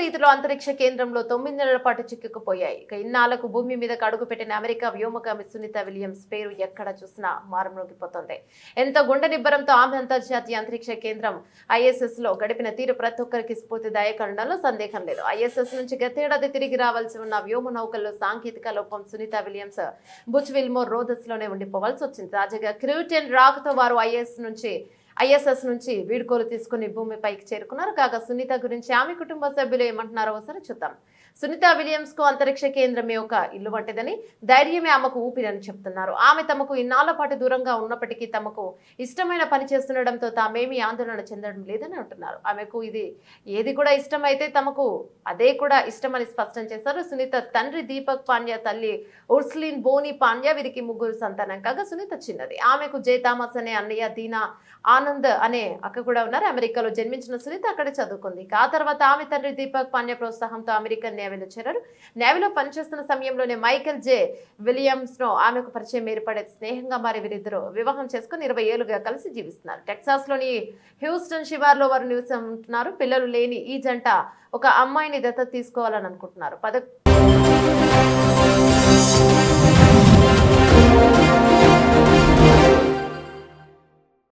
రీతిలో అంతరిక్ష కేంద్రంలో 9 నెలల పాటు చిక్కుకుపోయాయి. ఇక ఇన్నాళ్లకు భూమి మీదకు అడుగుపెట్టిన అమెరికా వ్యోమగామి సునీత విలియమ్స్ పేరు ఎక్కడ చూసినా మారుమ్రోగిపోతోంది. ఎంతో గుండె నిబ్బరంతో ఆమె అంతర్జాతీయ అంతరిక్ష కేంద్రం ISS లో గడిపిన తీరు ప్రతి ఒక్కరికి స్ఫూర్తిదాయకంలో సందేహం లేదు. ISS నుంచి గతేడాది తిరిగి రావాల్సి ఉన్న వ్యోమ నౌకల్లో సాంకేతిక లోపం సునీత విలియమ్స్ బుచ్ విల్మోర్ రోదస్ లోనే ఉండిపోవాల్సి వచ్చింది. తాజాగా క్రూటెన్ రాకతో వారు ISS నుంచి వీడ్కోలు తీసుకుని భూమిపైకి చేరుకున్నారు. కాగా సునీత గురించి ఆమె కుటుంబ సభ్యులు ఏమంటున్నారో ఒకసారి చూద్దాం. సునీత విలియమ్స్ కు అంతరిక్ష కేంద్రమే ఒక ఇల్లు వంటిదని, ధైర్యమే ఆమెకు ఊపిరని చెప్తున్నారు. ఆమె తమకు ఇన్నాళ్ల పాటు దూరంగా ఉన్నప్పటికీ తమకు ఇష్టమైన పని చేస్తుండటంతో తామేమీ ఆందోళన చెందడం లేదని అంటున్నారు. ఆమెకు ఇది ఏది కూడా ఇష్టమైతే తమకు అదే కూడా ఇష్టమని స్పష్టం చేశారు. సునీత తండ్రి దీపక్ పాండ్యా, తల్లి ఉర్స్లిన్ బోని పాండ్యా, వీరికి 3 సంతానం కాగా సునీత చిన్నది. ఆమెకు జే థామస్ అనే అన్నయ్య, దీనా ఆనంద్ అనే అక్క కూడా ఉన్నారు. అమెరికాలో జన్మించిన సునీత అక్కడే చదువుకుంది. ఆ తర్వాత ఆమె తండ్రి దీపక్ పాండ్యా ప్రోత్సాహంతో అమెరికన్ నేవీలో చేరారు. నేవీలో పనిచేస్తున్న సమయంలోనే మైకేల్ జే విలియమ్స్ ను ఆమెకు పరిచయం ఏర్పడే స్నేహంగా మారి వీరిద్దరు వివాహం చేసుకుని 20 ఏళ్లుగా కలిసి జీవిస్తున్నారు. టెక్సాస్ లోని హ్యూస్టన్ శివార్లో వారు నివసిస్తున్నారు. పిల్లలు లేని ఈ జంట ఒక అమ్మాయిని దత్తత తీసుకోవాలని అనుకుంటున్నారు.